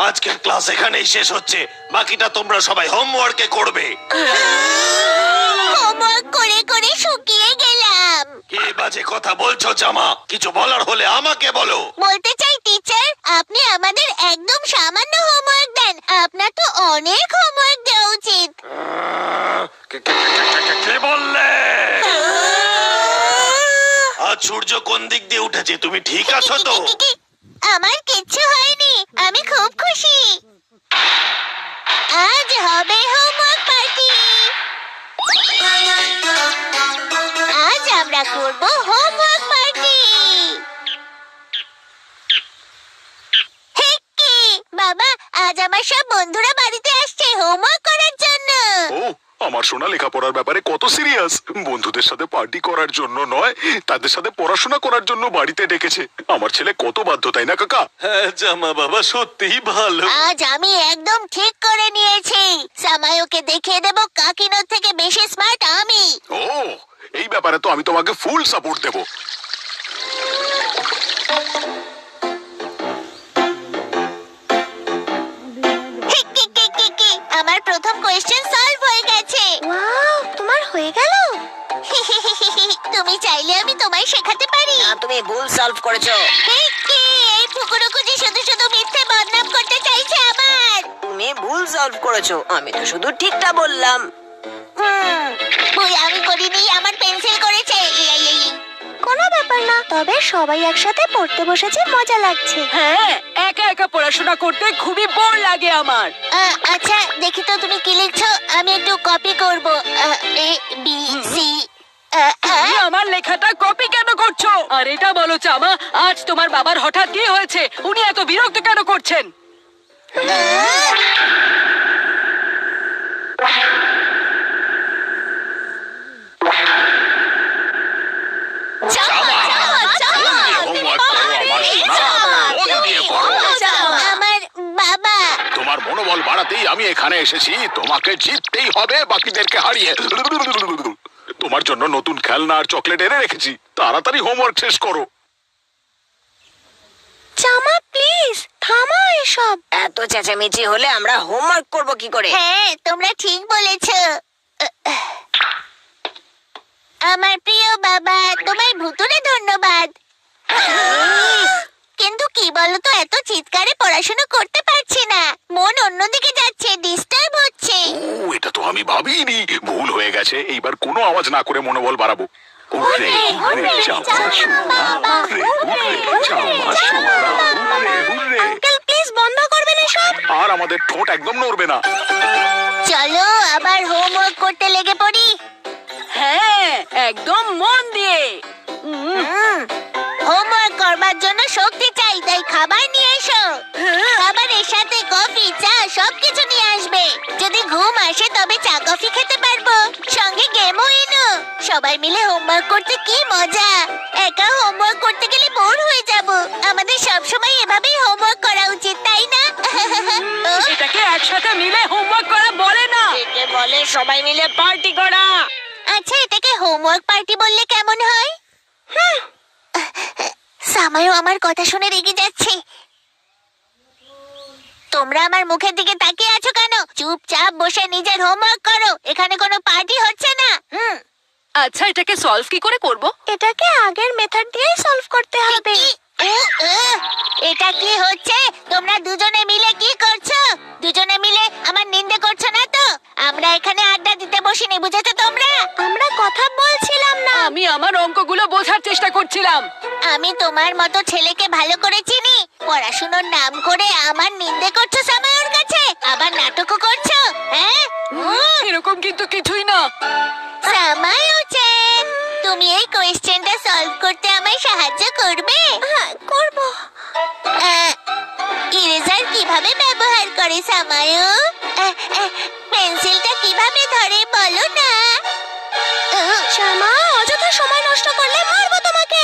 আজকের ক্লাস এখানেই শেষ হচ্ছে, বাকিটা তোমরা সবাই হোমওয়ার্কে করবে। হোমওয়ার্ক করে করে শুকিয়ে গেলাম। কি বাজে কথা বলছো জামা? কিছু বলার হলে আমাকে বলো। বলতে চাই টিচার, আপনি আমাদের একদম সামান্য হোমওয়ার্ক দেন। আপনার তো অনেক হোমওয়ার্ক দেওয়া উচিত। কি বললে? আজ সূর্য কোন দিক দিয়ে উঠেছে? তুমি ঠিক আছো তো? আমার কিচ্ছু হয়নি, আমি খুব খুশি। আজ হবে হোমওয়ার্ক পার্টি। আজ আমরা করব হোমওয়ার্ক পার্টি। হেক্কি বাবা, আজ আমার সব বন্ধুরা বাড়িতে আসছে হোমওয়ার্ক করার জন্য। ও, আমার সোনা লেখাপড়ার ব্যাপারে কত সিরিয়াস। বন্ধুদের সাথে পার্টি করার জন্য নয়, তাদের সাথে পড়াশোনা করার জন্য বাড়িতে ডেকেছে। আমার ছেলে কত বাধ্য, তাই না কাকা? হ্যাঁ জামা বাবা, সত্যিই ভালো। আজ আমি একদম ঠিক করে নিয়েছি। সামায়োকে দেখিয়ে দেব কাকিনোর থেকে বেশি স্মার্ট আমি। ও, এই ব্যাপারে তো আমি তোমাকে ফুল সাপোর্ট দেব। আমার প্রথম কোয়েশ্চেন সলভ হয়ে গেছে। ওয়াও, তোমার হয়ে গেল? তুমি চাইলে আমি তোমায় শেখাতে পারি। না, তুমি ভুল সলভ করেছো। এই ফুকুরুকুজি শুধু শুধু মিথ্যে বদনাম করতে চাইছে আমার। তুমি ভুল সলভ করেছো, আমি তো শুধু ঠিকটা বললাম। ভুল আমি করিনি, আমার পেন্সিল করেছে। কোনো ব্যাপার না, তবে সবাই একসাথে পড়তে বসেছে, মজা লাগছে। হ্যাঁ, একা একা পড়াশোনা করতে খুবই বোর লাগে আমার। আচ্ছা দেখি তো তুমি কি লিখছো, আমি একটু কপি করব। A B C. তুমি আমার লেখাটা কপি কেন করছো? আর এটা বলো চামা, আজ তোমার বাবার হঠাৎ কি হয়েছে? উনি এত বিরক্ত কেন করছেন? আমার বাবা। তোমার মনোবল বাড়াতেই আমি এখানে এসেছি। তোমাকে জিততেই হবে বাকিদেরকে হারিয়ে। তোমার জন্য নতুন খেলনা আর চকলেট এনে রেখেছি, তাড়াতাড়ি হোমওয়ার্ক শেষ করো। জামা প্লিজ থামো এসব। এত চেঁচামেচি হলে আমরা হোমওয়ার্ক করব কি করে? হ্যাঁ তোমরা ঠিক বলেছো। আমার প্রিয় বাবা, তোমায় ভুতুরে ধন্যবাদ। কিন্তু কি বলতো, এত চিৎকারে পড়াশোনা করতে পারছি না, মন অন্যদিকে যাচ্ছে, ডিস্টার্ব হচ্ছে। ও, এটা তো আমি ভাবিনি। ভুল হয়ে গেছে। এইবার কোনো আওয়াজ না করে মনোবল বাড়াবো। উড়রে, উড়রে, চামা সোনা, উড়রে, উড়রে, চামা সোনা, উড়রে, উড়রে। আঙ্কেল প্লিজ বন্ধ করবেন এসব। আর আমাদের ঠোঁট একদম নড়বে না। চলো আবার হোমওয়ার্ক করতে লেগে পড়ি। হ্যাঁ, একদম মন দিয়ে। হোমওয়ার্ক করবার জন্য শক্তি চাই, তাই খাবার নিয়ে এসো। খাবারের সাথে কফি, চা সবকিছু নিয়ে আসবে। যদি ঘুম আসে তবে চা কফি খেতে পারবো, সঙ্গে গেমও এনো। সবাই মিলে হোমওয়ার্ক করতে কি মজা। একা হোমওয়ার্ক করতে গেলে বোর হয়ে যাব। আমাদের সবসময় এভাবেই হোমওয়ার্ক করা উচিত, তাই না? এটাকে একসাথে মিলে হোমওয়ার্ক করা বলে না, একে বলে সবাই মিলে পার্টি করা। আচ্ছা এটাকে হোমওয়ার্ক পার্টি বললে কেমন হয়? সামায়ও আমার কথা শুনে রেগে যাচ্ছে। তোমরা আমার মুখের দিকে তাকিয়ে আছো কেন? চুপচাপ বসে নিজের হোমওয়ার্ক করো, এখানে কোনো পার্টি হচ্ছে না। আচ্ছা এটাকে সলভ কি করে করব? এটাকে আগের মেথড দিয়েই সলভ করতে হবে। এটা কি হচ্ছে? তোমরা দুজনে মিলে কি করছো? দুজনে মিলে আমার নিন্দে করছো না তো? আমরা এখানে আড্ডা দিতে বসিনি, বুঝেছো তোমরা? আমরা কথা বলছিলাম না। আমি আমার অঙ্কগুলো বোঝার চেষ্টা করছিলাম। আমি তোমার মতো ছেলেকে ভালো করে চিনি। পড়াশোনার নাম করে আমার নিন্দে করছো সামায়োর কাছে, আবার নাটকও করছো। হ্যাঁ এরকম কিন্তু কিছুই না। সামায়ো-চ্যান, তুমি এই কোয়েশ্চেনটা সলভ করতে আমায় সাহায্য করবে? হ্যাঁ করব। ইরেজার কিভাবে ব্যবহার করে সামায়ো? পেন্সিলটা কিভাবে ধরে বলো না। শ্যামা, অযথা সময় নষ্ট করলে মারবো তোমাকে।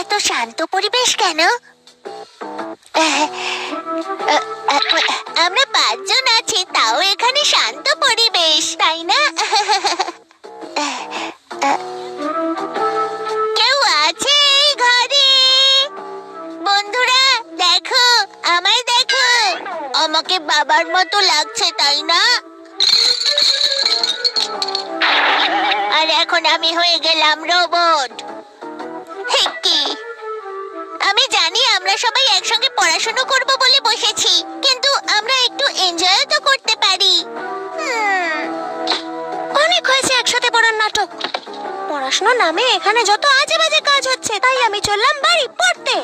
এত শান্ত পরিবেশ কেন? আমরা 5 জন আছি, তাও এখানে শান্ত পরিবেশ, তাই না? কেউ আছে এই ঘরে? বন্ধুরা দেখো, আমায় দেখো। আমাকে বাবার মতো লাগছে, তাই না? আর এখন আমি হয়ে গেলাম রোবট। কি আমি জানি আমরা সবাই একসঙ্গে পড়াশোনা করব বলে বসেছি, কিন্তু আমরা একটু এনজয় তো করতে পারি। অনেক হয়েছে একসাথে পড়ার নাটক। পড়াশোনা নামে এখানে যত আজে বাজে কাজ হচ্ছে, তাই আমি চললাম বাড়ি পড়তে।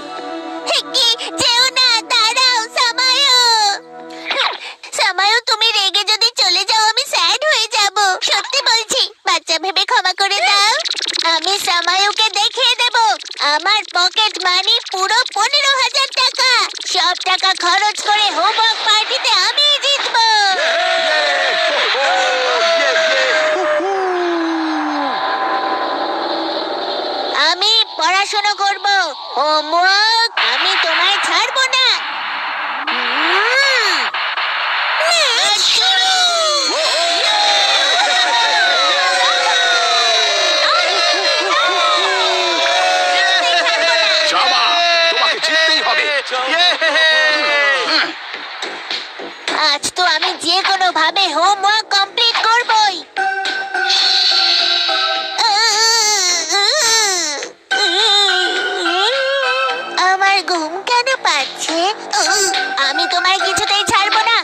কি যেও না, দাঁড়াও সামায়ু। সামায়ু, তুমি রেগে যদি চলে যাও আমি স্যাড হয়ে যাব। সত্যি বলছি, বাচ্চা ভেবে ক্ষমা করে দাও। আমি সামায়ুকে দেখিয়ে দেব আমার পকেট মানি পুরো 15,000 টাকা। সব টাকা খরচ করে হোমওয়ার্ক পার্টিতে আমি জিতবো। আমি পড়াশোনা করব, হোমওয়ার্ক আমি তোমায় ছাড়বো না। জামা, তোমাকে জিততেই হবে। আজ তো আমি যে কোনো ভাবে হোমওয়ার্ক কমপ্লিট করবই। আমার ঘুম কেন পাচ্ছে? আমি তোমায় কিছুতেই ছাড়বো না।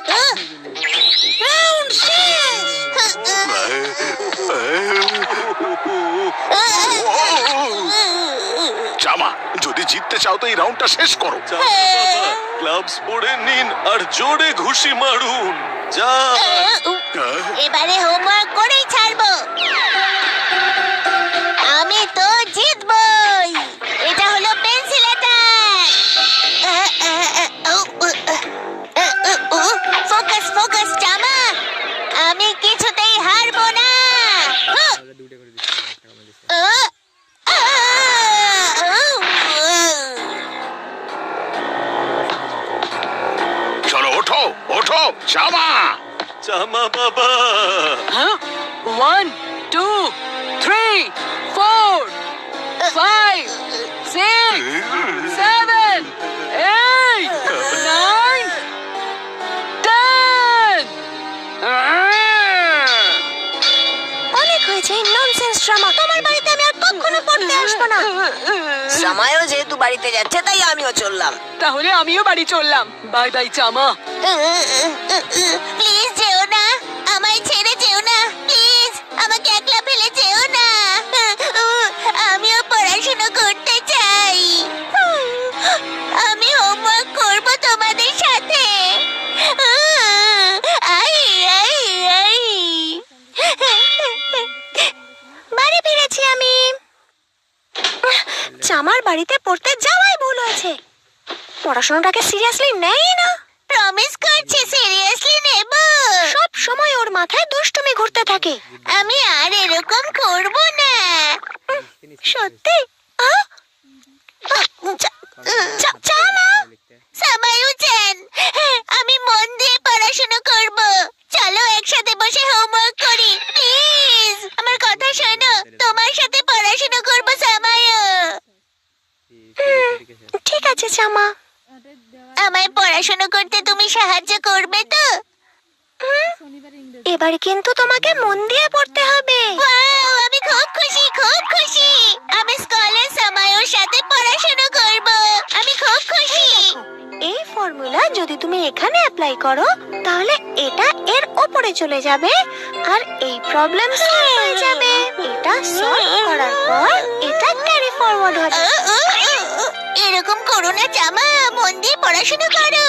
রাউন্ড শেষ। জামা, যদি জিততে চাও তো এই রাউন্ডটা শেষ করো। গ্লাভস পরে নিন আর জোরে ঘুষি মারুন। যা এবারে হোমওয়ার্ক করেই ছাড়বো। আমি তো জিতবই। এটা হলো পেন্সিল অ্যাটাক। ফোকাস ফোকাস জামা, আমি কিছুতেই হারবো না। চলো ওঠো ওঠো জামা। জামা বাবা। হ্যাঁ, 1 2 3 4 5 6 7 8 9 10 অনেক হয়েছে ননসেন্স ড্রামা। তোমার বাড়িতে আমি আর কখনো পড়তে আসবো না। সময়ও যেহেতু বাড়িতে যাচ্ছে, তাই আমিও চললাম। তাহলে আমিও বাড়ি চললাম। বাই বাই জামা। প্লিজ যেও না, আমায় ছেড়ে যেও না। প্লিজ আমাকে একলা ফেলে যেও না। আমিও পড়াশোনা করতে চাই। আমি হোমওয়ার্ক করব তোমাদের সাথে। I I I. বাড়ি ফিরেছি আমি। জামার বাড়িতে পড়তে যাওয়াই ভুল হয়েছে। পড়াশোনাটাকে সিরিয়াসলি নেই না। প্রমিস করছি সিরিয়াসলি নেব। সব সময় ওর মাথায় দুষ্টুমি ঘুরতে থাকে। আমি আর এরকম করব না। সত্যি? সামায়ু-চান, আমি মন দিয়ে পড়াশোনা করব। চলো একসাথে বসে হোমওয়ার্ক করি। প্লিজ আমার কথা শোনো। তোমার সাথে পড়াশোনা করব সামায়ু। ঠিক আছে জামা। আমায় পড়াশোনা করতে তুমি সাহায্য করবে তো? এবার কিন্তু তোমাকে মন দিয়ে পড়তে হবে। আমি খুব খুশি, খুব খুশি। আমি স্কলার সামায়ুর সাথে পড়াশোনা করব। আমি খুব খুশি। এই ফর্মুলা যদি তুমি এখানে অ্যাপ্লাই করো, তাহলে এটা এর উপরে চলে যাবে আর এই প্রবলেম সলভ হয়ে যাবে। এটা সলভ করার পর এটা ক্যারি ফরওয়ার্ড হবে। এরকম করো না জামা, মন দিয়ে পড়াশোনা করো।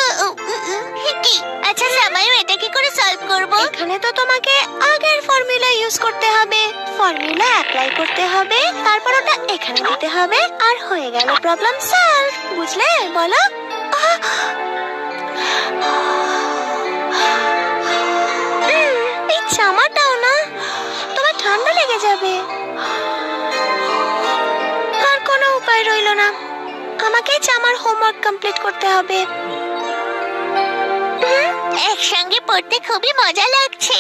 কি? আচ্ছা সামায়ু, এটা কি করে সলভ করব? এখানে তো তোমাকে আগের ফর্মুলা ইউজ করতে হবে। ফর্মুলা অ্যাপ্লাই করতে হবে, তারপর ওটা এখানে দিতে হবে, আর হয়ে গেল প্রবলেম সলভ। বুঝলে? বলো। এই জামাটাও না, তোমার ঠান্ডা লেগে যাবে। আর কোনো উপায় রইল না, আমাকে জামার হোমওয়ার্ক কমপ্লিট করতে হবে। একসঙ্গে পড়তে খুবই মজা লাগছে